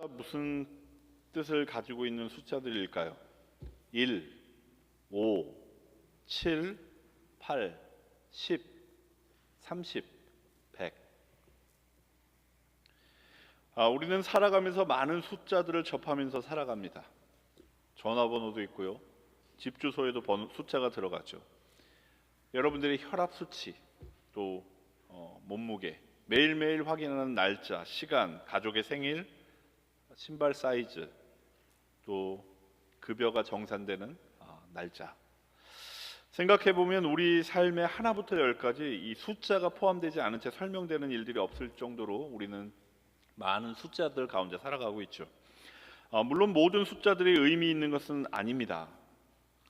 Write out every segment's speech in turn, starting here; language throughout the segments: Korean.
무슨 뜻을 가지고 있는 숫자들일까요? 1, 5, 7, 8, 10, 30, 100. 우리는 살아가면서 많은 숫자들을 접하면서 살아갑니다. 전화번호도 있고요. 집 주소에도 숫자가 들어가죠. 여러분들의 혈압 수치, 또 몸무게, 매일매일 확인하는 날짜, 시간, 가족의 생일, 신발 사이즈, 또 급여가 정산되는 날짜. 생각해보면 우리 삶의 하나부터 열까지 이 숫자가 포함되지 않은 채 설명되는 일들이 없을 정도로 우리는 많은 숫자들 가운데 살아가고 있죠. 물론 모든 숫자들이 의미 있는 것은 아닙니다.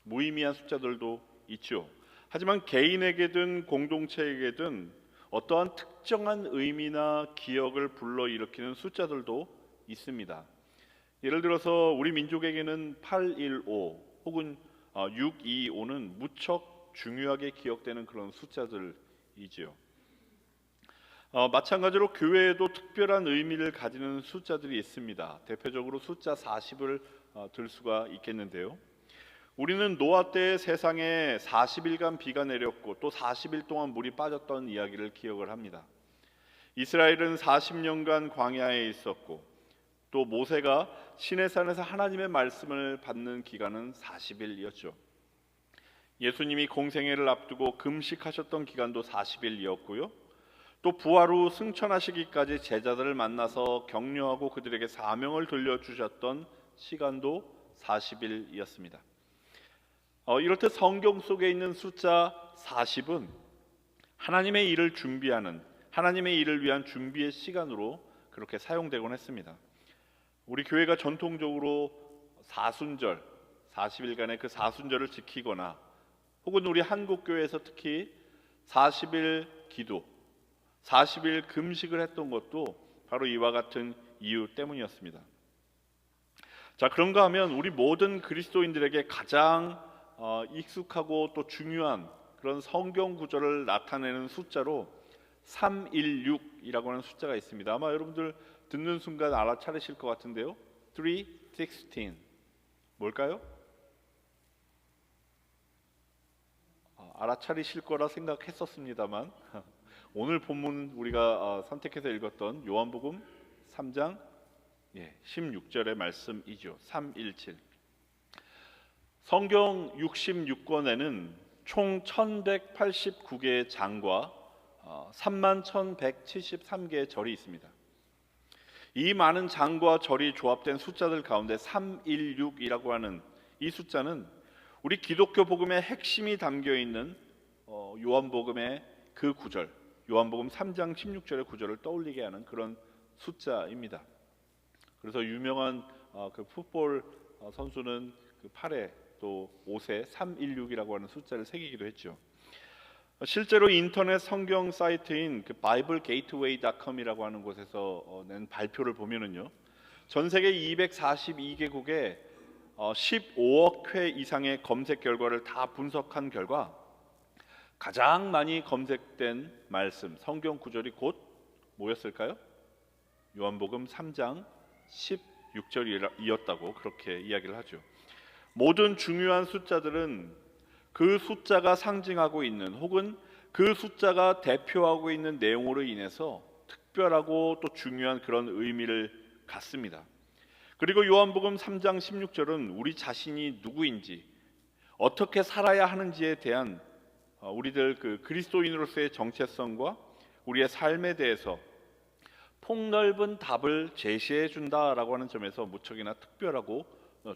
무의미한 숫자들도 있죠. 하지만 개인에게든 공동체에게든 어떠한 특정한 의미나 기억을 불러일으키는 숫자들도 있습니다. 예를 들어서 우리 민족에게는 815 혹은 625는 무척 중요하게 기억되는 그런 숫자들이지요. 마찬가지로 교회에도 특별한 의미를 가지는 숫자들이 있습니다. 대표적으로 숫자 40을 들 수가 있겠는데요. 우리는 노아 때 세상에 40일간 비가 내렸고 또 40일 동안 물이 빠졌던 이야기를 기억을 합니다. 이스라엘은 40년간 광야에 있었고 또 모세가 시내산에서 하나님의 말씀을 받는 기간은 40일이었죠. 예수님이 공생애를 앞두고 금식하셨던 기간도 40일이었고요. 또 부활 후 승천하시기까지 제자들을 만나서 격려하고 그들에게 사명을 돌려주셨던 시간도 40일이었습니다. 이렇듯 성경 속에 있는 숫자 40은 하나님의 일을 준비하는, 하나님의 일을 위한 준비의 시간으로 그렇게 사용되곤 했습니다. 우리 교회가 전통적으로 사순절, 40일간의 그 사순절을 지키거나 혹은 우리 한국교회에서 특히 40일 기도, 40일 금식을 했던 것도 바로 이와 같은 이유 때문이었습니다. 자, 그런가 하면 우리 모든 그리스도인들에게 가장 익숙하고 또 중요한 그런 성경 구절을 나타내는 숫자로 316이라고 하는 숫자가 있습니다. 아마 여러분들 듣는 순간 알아차리실 것 같은데요. 316 뭘까요? 알아차리실 거라 생각했었습니다만 오늘 본문 우리가 선택해서 읽었던 요한복음 3장 16절의 말씀이죠. 317. 성경 66권에는 총 1189개의 장과 31,173개의 절이 있습니다. 이 많은 장과 절이 조합된 숫자들 가운데 316이라고 하는 이 숫자는 우리 기독교 복음의 핵심이 담겨 있는 요한복음의 그 구절, 요한복음 3장 16절의 구절을 떠올리게 하는 그런 숫자입니다. 그래서 유명한 그 풋볼 선수는 그 팔에 또 옷에 316이라고 하는 숫자를 새기기도 했죠. 실제로 인터넷 성경 사이트인 그 BibleGateway.com이라고 하는 곳에서 낸 발표를 보면은요, 전 세계 242개국에 15억 회 이상의 검색 결과를 다 분석한 결과 가장 많이 검색된 말씀, 성경 구절이 곧 뭐였을까요? 요한복음 3장 16절이었다고 그렇게 이야기를 하죠. 모든 중요한 숫자들은 그 숫자가 상징하고 있는 혹은 그 숫자가 대표하고 있는 내용으로 인해서 특별하고 또 중요한 그런 의미를 갖습니다. 그리고 요한복음 3장 16절은 우리 자신이 누구인지 어떻게 살아야 하는지에 대한 우리들 그 그리스도인으로서의 정체성과 우리의 삶에 대해서 폭넓은 답을 제시해 준다라고 하는 점에서 무척이나 특별하고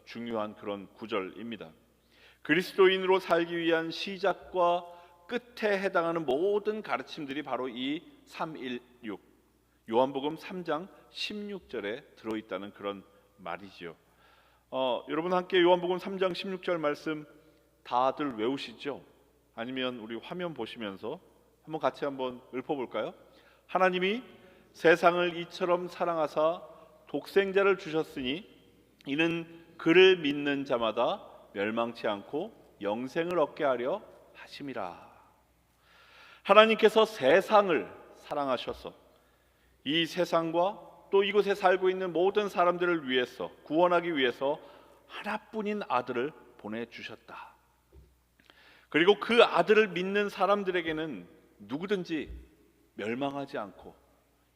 중요한 그런 구절입니다. 그리스도인으로 살기 위한 시작과 끝에 해당하는 모든 가르침들이 바로 이 316 요한복음 3장 16절에 들어있다는 그런 말이지요. 여러분 함께 요한복음 3장 16절 말씀 다들 외우시죠? 아니면 우리 화면 보시면서 한번 같이 한번 읊어볼까요? 하나님이 세상을 이처럼 사랑하사 독생자를 주셨으니 이는 그를 믿는 자마다 멸망치 않고 영생을 얻게 하려 하심이라. 하나님께서 세상을 사랑하셔서 이 세상과 또 이곳에 살고 있는 모든 사람들을 위해서, 구원하기 위해서 하나뿐인 아들을 보내주셨다. 그리고 그 아들을 믿는 사람들에게는 누구든지 멸망하지 않고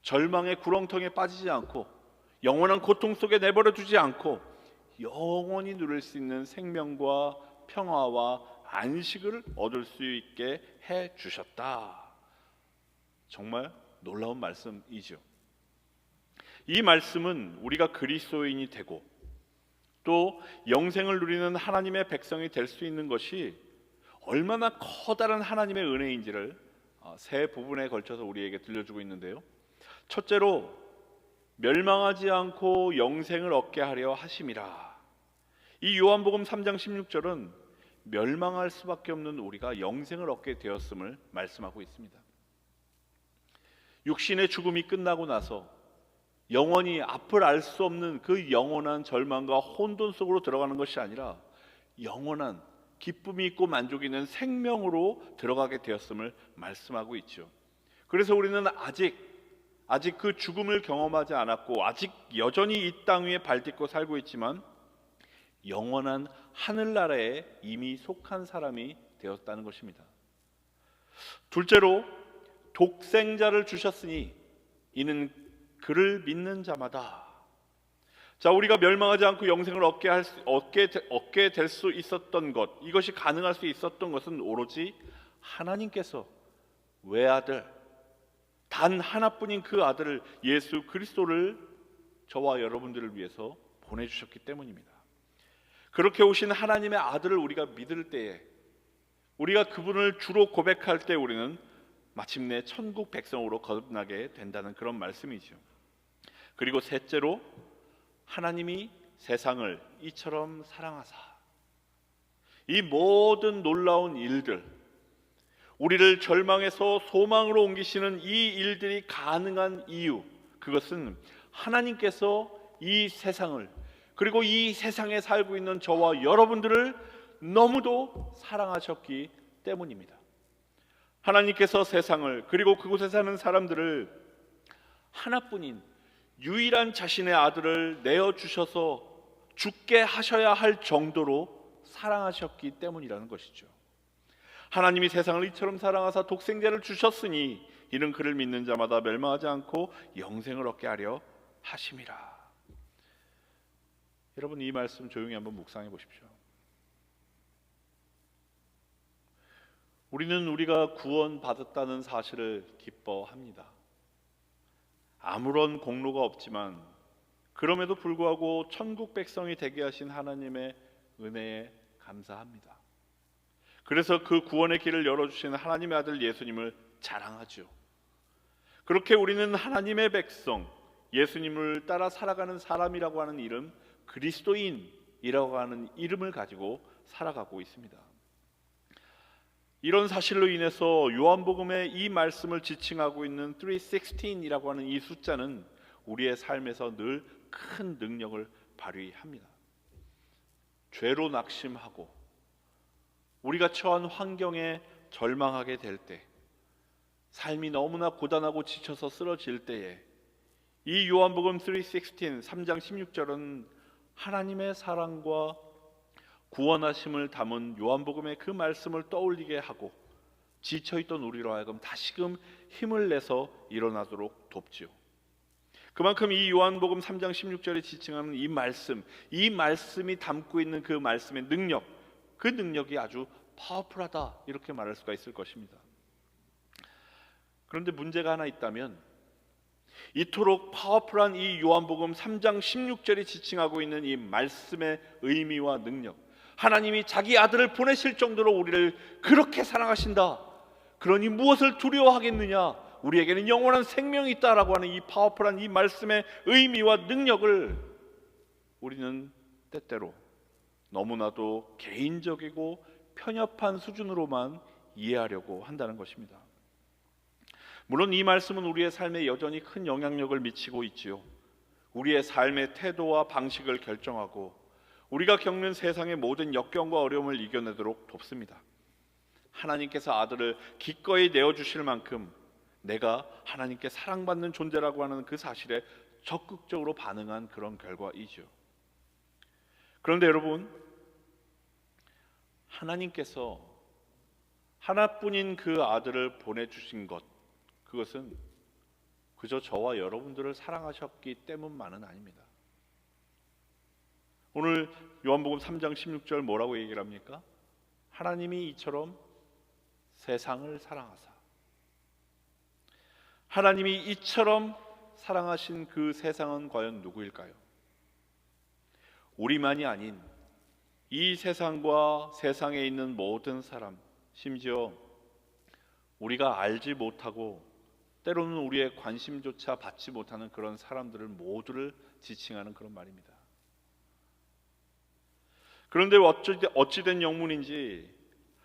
절망의 구렁텅이에 빠지지 않고 영원한 고통 속에 내버려 두지 않고 영원히 누릴 수 있는 생명과 평화와 안식을 얻을 수 있게 해 주셨다. 정말 놀라운 말씀이죠. 이 말씀은 우리가 그리스도인이 되고 또 영생을 누리는 하나님의 백성이 될 수 있는 것이 얼마나 커다란 하나님의 은혜인지를 세 부분에 걸쳐서 우리에게 들려주고 있는데요. 첫째로 멸망하지 않고 영생을 얻게 하려 하심이라. 이 요한복음 3장 16절은 멸망할 수밖에 없는 우리가 영생을 얻게 되었음을 말씀하고 있습니다. 육신의 죽음이 끝나고 나서 영원히 앞을 알 수 없는 그 영원한 절망과 혼돈 속으로 들어가는 것이 아니라 영원한 기쁨이 있고 만족이 있는 생명으로 들어가게 되었음을 말씀하고 있죠. 그래서 우리는 아직 그 죽음을 경험하지 않았고 아직 여전히 이 땅 위에 발딛고 살고 있지만 영원한 하늘나라에 이미 속한 사람이 되었다는 것입니다. 둘째로 독생자를 주셨으니 이는 그를 믿는 자마다. 자, 우리가 멸망하지 않고 영생을 얻게 될 수 있었던 것, 이것이 가능할 수 있었던 것은 오로지 하나님께서 외아들, 단 하나뿐인 그 아들을 예수 그리스도를 저와 여러분들을 위해서 보내주셨기 때문입니다. 그렇게 오신 하나님의 아들을 우리가 믿을 때에, 우리가 그분을 주로 고백할 때 우리는 마침내 천국 백성으로 거듭나게 된다는 그런 말씀이죠. 그리고 셋째로 하나님이 세상을 이처럼 사랑하사. 이 모든 놀라운 일들, 우리를 절망에서 소망으로 옮기시는 이 일들이 가능한 이유, 그것은 하나님께서 이 세상을, 그리고 이 세상에 살고 있는 저와 여러분들을 너무도 사랑하셨기 때문입니다. 하나님께서 세상을, 그리고 그곳에 사는 사람들을 하나뿐인 유일한 자신의 아들을 내어주셔서 죽게 하셔야 할 정도로 사랑하셨기 때문이라는 것이죠. 하나님이 세상을 이처럼 사랑하사 독생자를 주셨으니 이는 그를 믿는 자마다 멸망하지 않고 영생을 얻게 하려 하심이라. 여러분, 이 말씀 조용히 한번 묵상해 보십시오. 우리는 우리가 구원받았다는 사실을 기뻐합니다. 아무런 공로가 없지만 그럼에도 불구하고 천국 백성이 되게 하신 하나님의 은혜에 감사합니다. 그래서 그 구원의 길을 열어주신 하나님의 아들 예수님을 자랑하죠. 그렇게 우리는 하나님의 백성, 예수님을 따라 살아가는 사람이라고 하는 이름, 그리스도인이라고 하는 이름을 가지고 살아가고 있습니다. 이런 사실로 인해서 요한복음의 이 말씀을 지칭하고 있는 316이라고 하는 이 숫자는 우리의 삶에서 늘 큰 능력을 발휘합니다. 죄로 낙심하고 우리가 처한 환경에 절망하게 될 때, 삶이 너무나 고단하고 지쳐서 쓰러질 때에 이 요한복음 3:16, 3장 16절은 하나님의 사랑과 구원하심을 담은 요한복음의 그 말씀을 떠올리게 하고 지쳐있던 우리로 하여금 다시금 힘을 내서 일어나도록 돕지요. 그만큼 이 요한복음 3장 16절에 지칭하는 이 말씀이 담고 있는 그 말씀의 능력, 그 능력이 아주 파워풀하다, 이렇게 말할 수가 있을 것입니다. 그런데 문제가 하나 있다면, 이토록 파워풀한 이 요한복음 3장 16절이 지칭하고 있는 이 말씀의 의미와 능력, 하나님이 자기 아들을 보내실 정도로 우리를 그렇게 사랑하신다, 그러니 무엇을 두려워하겠느냐, 우리에게는 영원한 생명이 있다라고 하는 이 파워풀한 이 말씀의 의미와 능력을 우리는 때때로 너무나도 개인적이고 편협한 수준으로만 이해하려고 한다는 것입니다. 물론 이 말씀은 우리의 삶에 여전히 큰 영향력을 미치고 있지요. 우리의 삶의 태도와 방식을 결정하고 우리가 겪는 세상의 모든 역경과 어려움을 이겨내도록 돕습니다. 하나님께서 아들을 기꺼이 내어주실 만큼 내가 하나님께 사랑받는 존재라고 하는 그 사실에 적극적으로 반응한 그런 결과이죠. 그런데 여러분, 하나님께서 하나뿐인 그 아들을 보내주신 것, 그것은 그저 저와 여러분들을 사랑하셨기 때문만은 아닙니다. 오늘 요한복음 3장 16절 뭐라고 얘기를 합니까? 하나님이 이처럼 세상을 사랑하사. 하나님이 이처럼 사랑하신 그 세상은 과연 누구일까요? 우리만이 아닌 이 세상과 세상에 있는 모든 사람, 심지어 우리가 알지 못하고 때로는 우리의 관심조차 받지 못하는 그런 사람들을 모두를 지칭하는 그런 말입니다. 그런데 어찌된 영문인지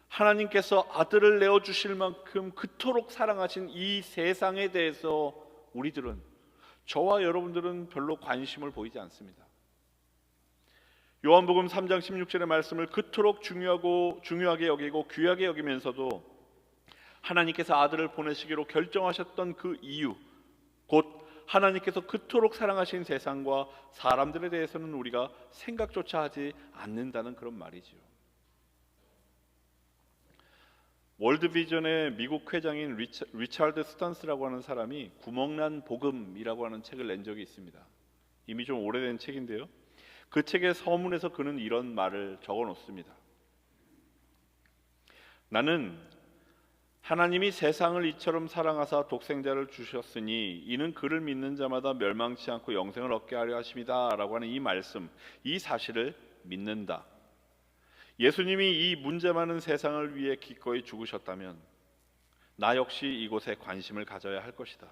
하나님께서 아들을 내어주실 만큼 그토록 사랑하신 이 세상에 대해서 우리들은, 저와 여러분들은 별로 관심을 보이지 않습니다. 요한복음 3장 16절의 말씀을 그토록 중요하게 여기고 귀하게 여기면서도 하나님께서 아들을 보내시기로 결정하셨던 그 이유, 곧 하나님께서 그토록 사랑하신 세상과 사람들에 대해서는 우리가 생각조차 하지 않는다는 그런 말이죠. 월드비전의 미국 회장인 리차드 스탄스라고 하는 사람이 구멍난 복음이라고 하는 책을 낸 적이 있습니다. 이미 좀 오래된 책인데요, 그 책의 서문에서 그는 이런 말을 적어 놓습니다. 나는 하나님이 세상을 이처럼 사랑하사 독생자를 주셨으니 이는 그를 믿는 자마다 멸망치 않고 영생을 얻게 하려 하심이다 라고 하는 이 말씀, 이 사실을 믿는다. 예수님이 이 문제 많은 세상을 위해 기꺼이 죽으셨다면 나 역시 이곳에 관심을 가져야 할 것이다.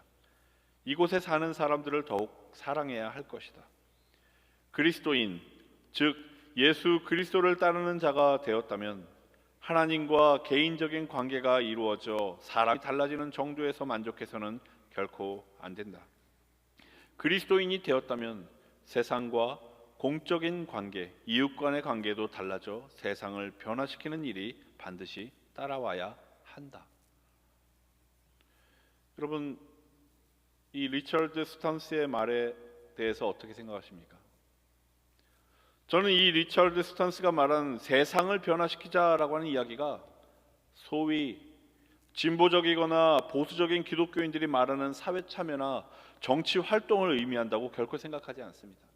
이곳에 사는 사람들을 더욱 사랑해야 할 것이다. 그리스도인, 즉 예수 그리스도를 따르는 자가 되었다면 하나님과 개인적인 관계가 이루어져 사람이 달라지는 정도에서 만족해서는 결코 안 된다. 그리스도인이 되었다면 세상과 공적인 관계, 이웃 간의 관계도 달라져 세상을 변화시키는 일이 반드시 따라와야 한다. 여러분, 이 리처드 스탄스의 말에 대해서 어떻게 생각하십니까? 저는 이 리처드 스탄스가 말한 세상을 변화시키자라고 하는 이야기가 소위 진보적이거나 보수적인 기독교인들이 말하는 사회 참여나 정치 활동을 의미한다고 결코 생각하지 않습니다.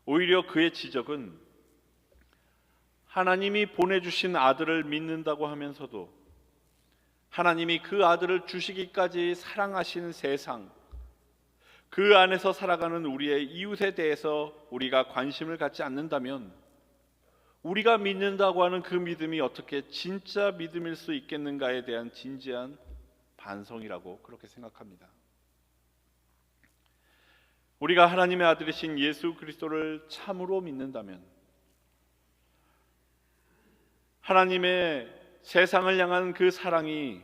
오히려 그의 지적은 하나님이 보내주신 아들을 믿는다고 하면서도 하나님이 그 아들을 주시기까지 사랑하신 세상, 그 안에서 살아가는 우리의 이웃에 대해서 우리가 관심을 갖지 않는다면 우리가 믿는다고 하는 그 믿음이 어떻게 진짜 믿음일 수 있겠는가에 대한 진지한 반성이라고 그렇게 생각합니다. 우리가 하나님의 아들이신 예수 그리스도를 참으로 믿는다면 하나님의 세상을 향한 그 사랑이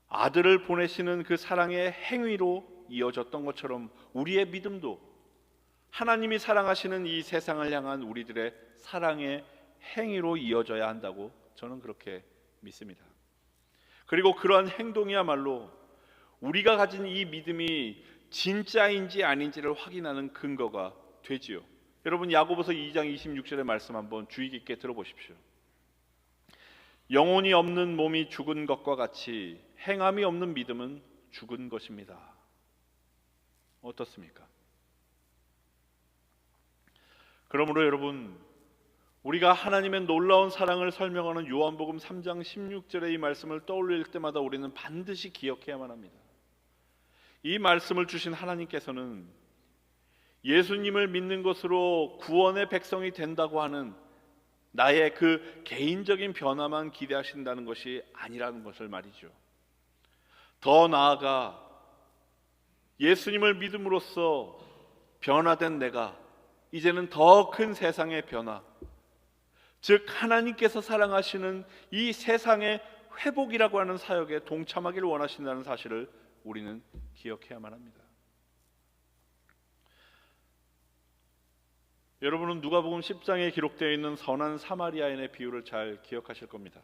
아들을 보내시는 그 사랑의 행위로 이어졌던 것처럼 우리의 믿음도 하나님이 사랑하시는 이 세상을 향한 우리들의 사랑의 행위로 이어져야 한다고 저는 그렇게 믿습니다. 그리고 그러한 행동이야말로 우리가 가진 이 믿음이 진짜인지 아닌지를 확인하는 근거가 되지요. 여러분, 야고보서 2장 26절의 말씀 한번 주의 깊게 들어보십시오. 영혼이 없는 몸이 죽은 것과 같이 행함이 없는 믿음은 죽은 것입니다. 어떻습니까? 그러므로 여러분, 우리가 하나님의 놀라운 사랑을 설명하는 요한복음 3장 16절의 이 말씀을 떠올릴 때마다 우리는 반드시 기억해야만 합니다. 이 말씀을 주신 하나님께서는 예수님을 믿는 것으로 구원의 백성이 된다고 하는 나의 그 개인적인 변화만 기대하신다는 것이 아니라는 것을 말이죠. 더 나아가 예수님을 믿음으로써 변화된 내가 이제는 더 큰 세상의 변화, 즉 하나님께서 사랑하시는 이 세상의 회복이라고 하는 사역에 동참하기를 원하신다는 사실을 우리는 기억해야만 합니다. 여러분은 누가복음 10장에 기록되어 있는 선한 사마리아인의 비유를 잘 기억하실 겁니다.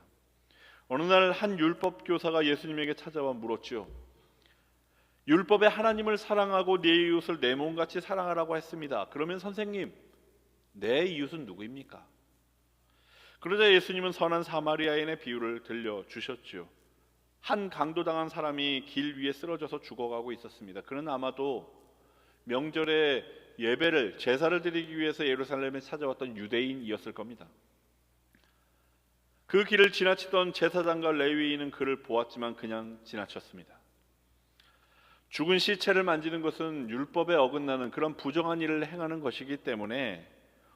어느 날 한 율법 교사가 예수님에게 찾아와 물었죠. 율법에 하나님을 사랑하고 내 이웃을 내 몸같이 사랑하라고 했습니다. 그러면 선생님, 내 이웃은 누구입니까? 그러자 예수님은 선한 사마리아인의 비유를 들려주셨죠. 한 강도당한 사람이 길 위에 쓰러져서 죽어가고 있었습니다. 그는 아마도 명절에 예배를, 제사를 드리기 위해서 예루살렘에 찾아왔던 유대인이었을 겁니다. 그 길을 지나치던 제사장과 레위인은 그를 보았지만 그냥 지나쳤습니다. 죽은 시체를 만지는 것은 율법에 어긋나는 그런 부정한 일을 행하는 것이기 때문에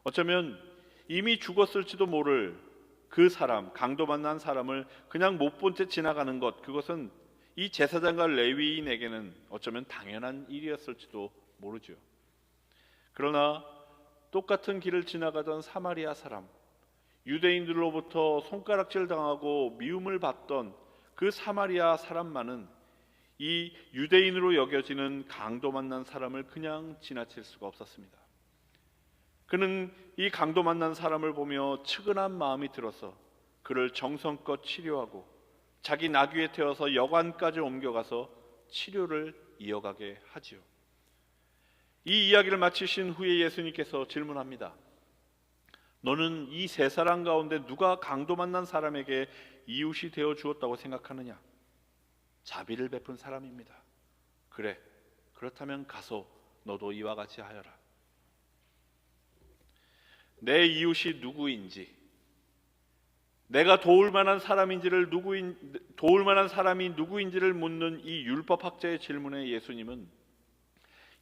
어쩌면 이미 죽었을지도 모를 그 사람, 강도 만난 사람을 그냥 못 본 채 지나가는 것, 그것은 이 제사장과 레위인에게는 어쩌면 당연한 일이었을지도 모르죠. 그러나 똑같은 길을 지나가던 사마리아 사람, 유대인들로부터 손가락질 당하고 미움을 받던 그 사마리아 사람만은 이 유대인으로 여겨지는 강도 만난 사람을 그냥 지나칠 수가 없었습니다. 그는 이 강도 만난 사람을 보며 측은한 마음이 들어서 그를 정성껏 치료하고 자기 나귀에 태워서 여관까지 옮겨가서 치료를 이어가게 하지요. 이 이야기를 마치신 후에 예수님께서 질문합니다. 너는 이 세 사람 가운데 누가 강도 만난 사람에게 이웃이 되어 주었다고 생각하느냐? 자비를 베푼 사람입니다. 그래, 그렇다면 가서 너도 이와 같이 하여라. 내 이웃이 누구인지, 내가 도울 만한 사람이 누구인지를 묻는 이 율법학자의 질문에 예수님은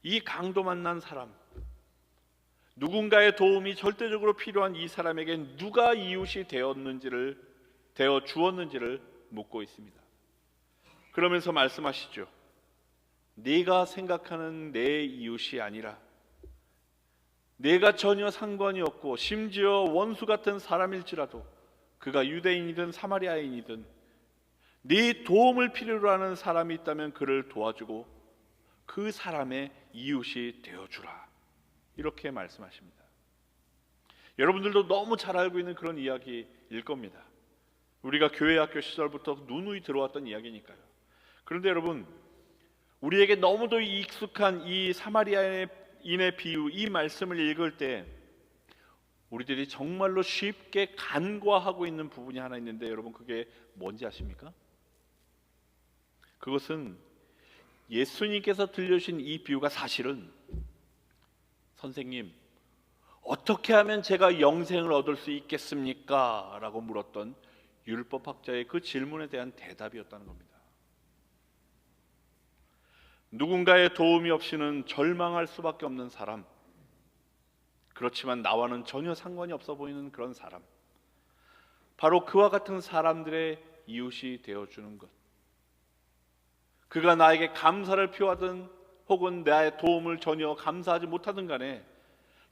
이 강도 만난 사람, 누군가의 도움이 절대적으로 필요한 이 사람에게 누가 이웃이 되어 주었는지를 묻고 있습니다. 그러면서 말씀하시죠. 네가 생각하는 내 이웃이 아니라 내가 전혀 상관이 없고 심지어 원수 같은 사람일지라도 그가 유대인이든 사마리아인이든 네 도움을 필요로 하는 사람이 있다면 그를 도와주고 그 사람의 이웃이 되어주라. 이렇게 말씀하십니다. 여러분들도 너무 잘 알고 있는 그런 이야기일 겁니다. 우리가 교회 학교 시절부터 누누이 들어왔던 이야기니까요. 그런데 여러분, 우리에게 너무도 익숙한 이 사마리아인의 비유, 이 말씀을 읽을 때 우리들이 정말로 쉽게 간과하고 있는 부분이 하나 있는데 여러분, 그게 뭔지 아십니까? 그것은 예수님께서 들려주신 이 비유가 사실은 선생님, 어떻게 하면 제가 영생을 얻을 수 있겠습니까? 라고 물었던 율법학자의 그 질문에 대한 대답이었다는 겁니다. 누군가의 도움이 없이는 절망할 수밖에 없는 사람, 그렇지만 나와는 전혀 상관이 없어 보이는 그런 사람, 바로 그와 같은 사람들의 이웃이 되어주는 것, 그가 나에게 감사를 표하든 혹은 나의 도움을 전혀 감사하지 못하든 간에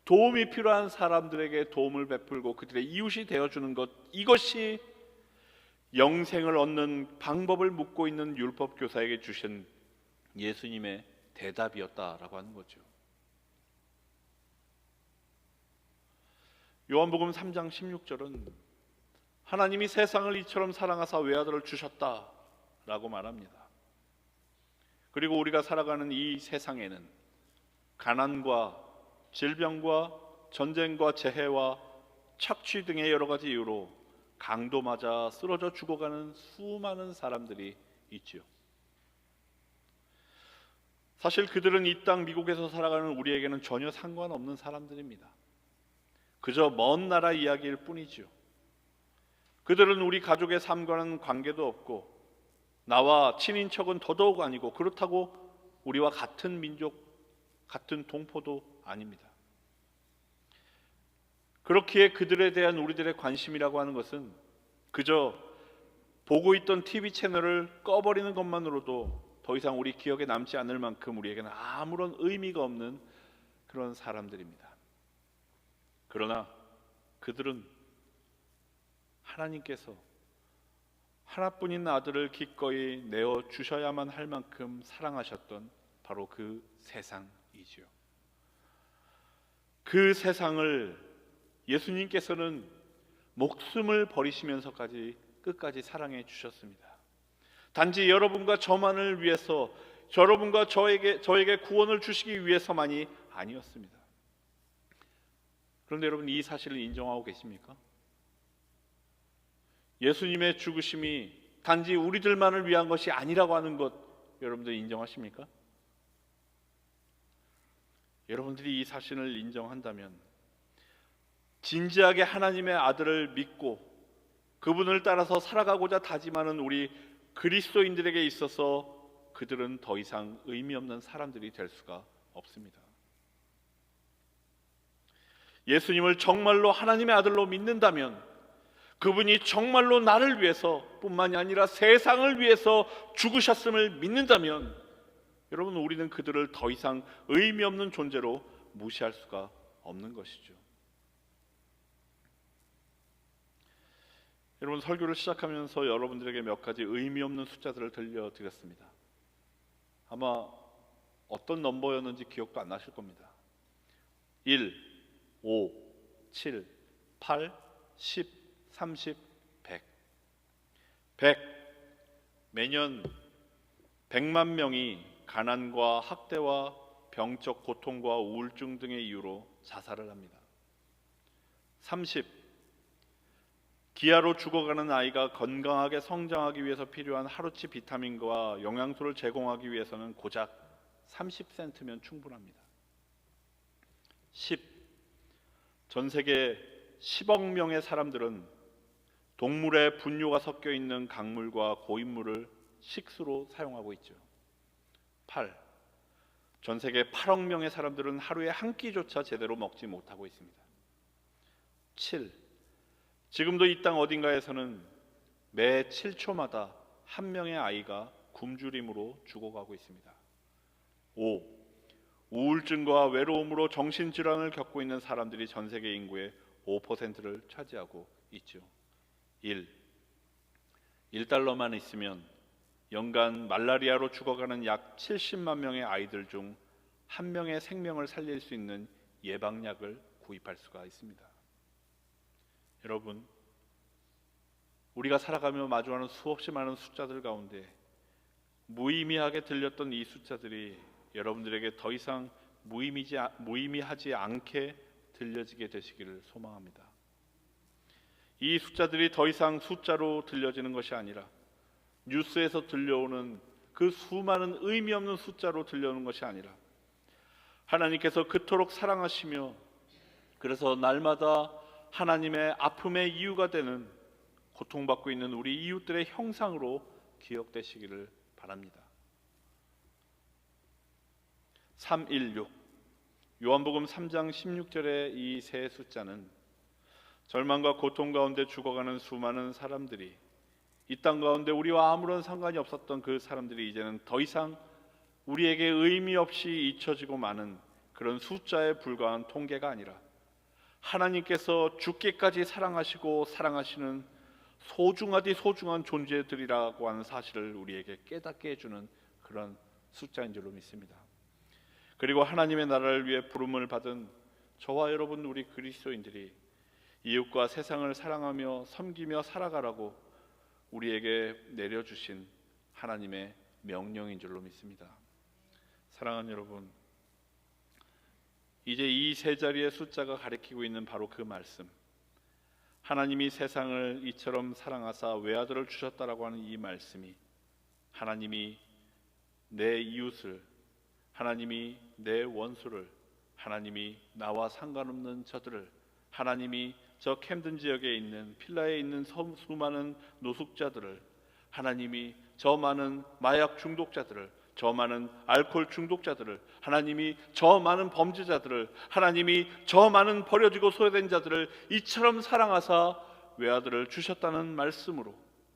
도움이 필요한 사람들에게 도움을 베풀고 그들의 이웃이 되어주는 것, 이것이 영생을 얻는 방법을 묻고 있는 율법교사에게 주신 예수님의 대답이었다라고 하는 거죠. 요한복음 3장 16절은 하나님이 세상을 이처럼 사랑하사 외아들을 주셨다라고 말합니다. 그리고 우리가 살아가는 이 세상에는 가난과 질병과 전쟁과 재해와 착취 등의 여러 가지 이유로 강도 맞아 쓰러져 죽어가는 수많은 사람들이 있지요. 사실 그들은 이 땅 미국에서 살아가는 우리에게는 전혀 상관없는 사람들입니다. 그저 먼 나라 이야기일 뿐이지요. 그들은 우리 가족의 삶과는 관계도 없고 나와 친인척은 더더욱 아니고 그렇다고 우리와 같은 민족, 같은 동포도 아닙니다. 그렇기에 그들에 대한 우리들의 관심이라고 하는 것은 그저 보고 있던 TV 채널을 꺼버리는 것만으로도 더 이상 우리 기억에 남지 않을 만큼 우리에게는 아무런 의미가 없는 그런 사람들입니다. 그러나 그들은 하나님께서 하나뿐인 아들을 기꺼이 내어 주셔야만 할 만큼 사랑하셨던 바로 그 세상이지요. 그 세상을 예수님께서는 목숨을 버리시면서까지 끝까지 사랑해 주셨습니다. 단지 여러분과 저만을 위해서 여러분과 저에게 구원을 주시기 위해서만이 아니었습니다. 그런데 여러분, 이 사실을 인정하고 계십니까? 예수님의 죽으심이 단지 우리들만을 위한 것이 아니라고 하는 것, 여러분들 인정하십니까? 여러분들이 이 사실을 인정한다면 진지하게 하나님의 아들을 믿고 그분을 따라서 살아가고자 다짐하는 우리 그리스도인들에게 있어서 그들은 더 이상 의미 없는 사람들이 될 수가 없습니다. 예수님을 정말로 하나님의 아들로 믿는다면, 그분이 정말로 나를 위해서 뿐만이 아니라 세상을 위해서 죽으셨음을 믿는다면, 여러분, 우리는 그들을 더 이상 의미 없는 존재로 무시할 수가 없는 것이죠. 여러분, 설교를 시작하면서 여러분들에게 몇 가지 의미 없는 숫자들을 들려드렸습니다. 아마 어떤 넘버였는지 기억도 안 나실 겁니다. 1, 5, 7, 8, 10, 30, 100. 100. 매년 100만 명이 가난과 학대와 병적 고통과 우울증 등의 이유로 자살을 합니다. 30. 기아로 죽어가는 아이가 건강하게 성장하기 위해서 필요한 하루치 비타민과 영양소를 제공하기 위해서는 고작 30센트면 충분합니다. 10. 전 세계 10억 명의 사람들은 동물의 분뇨가 섞여 있는 강물과 고인물을 식수로 사용하고 있죠. 8. 전 세계 8억 명의 사람들은 하루에 한 끼조차 제대로 먹지 못하고 있습니다. 7. 지금도 이 땅 어딘가에서는 매 7초마다 한 명의 아이가 굶주림으로 죽어가고 있습니다. 5. 우울증과 외로움으로 정신질환을 겪고 있는 사람들이 전 세계 인구의 5%를 차지하고 있죠. 1달러만 있으면 연간 말라리아로 죽어가는 약 70만 명의 아이들 중 한 명의 생명을 살릴 수 있는 예방약을 구입할 수가 있습니다. 여러분, 우리가 살아가며 마주하는 수없이 많은 숫자들 가운데 무의미하게 들렸던 이 숫자들이 여러분들에게 더 이상 무의미하지 않게 들려지게 되시기를 소망합니다. 이 숫자들이 더 이상 숫자로 들려지는 것이 아니라 뉴스에서 들려오는 그 수많은 의미 없는 숫자로 들려오는 것이 아니라 하나님께서 그토록 사랑하시며 그래서 날마다 하나님의 아픔의 이유가 되는 고통받고 있는 우리 이웃들의 형상으로 기억되시기를 바랍니다. 316, 요한복음 3장 16절의 이 세 숫자는 절망과 고통 가운데 죽어가는 수많은 사람들이, 이 땅 가운데 우리와 아무런 상관이 없었던 그 사람들이 이제는 더 이상 우리에게 의미 없이 잊혀지고 마는 그런 숫자에 불과한 통계가 아니라 하나님께서 죽기까지 사랑하시고 사랑하시는 소중하디 소중한 존재들이라고 하는 사실을 우리에게 깨닫게 해주는 그런 숫자인 줄로 믿습니다. 그리고 하나님의 나라를 위해 부름을 받은 저와 여러분 우리 그리스도인들이 이웃과 세상을 사랑하며 섬기며 살아가라고 우리에게 내려주신 하나님의 명령인 줄로 믿습니다. 사랑하는 여러분, 이제 이 세 자리의 숫자가 가리키고 있는 바로 그 말씀, 하나님이 세상을 이처럼 사랑하사 외아들을 주셨다라고 하는 이 말씀이 하나님이 내 이웃을, 하나님이 내 원수를, 하나님이 나와 상관없는 저들을, 하나님이 저 캠든 지역에 있는 필라에 있는 수많은 노숙자들을, 하나님이 저 많은 마약 중독자들을, 저 많은 알코올 중독자들을, 하나님이 저 많은 범죄자들을, 하나님이 저 많은 버려지고 소외된 자들을 이처럼 사랑하사 외아들을 주셨다는 말씀으로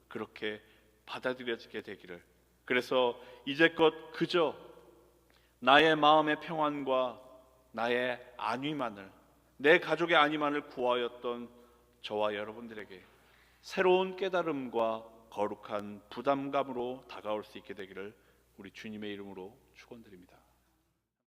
그렇게 받아들여지게 되기를, 그래서 이제껏 그저 나의 마음의 평안과 나의 안위만을, 내 가족의 안위만을 구하였던 저와 여러분들에게 새로운 깨달음과 거룩한 부담감으로 다가올 수 있게 되기를 우리 주님의 이름으로 축원드립니다.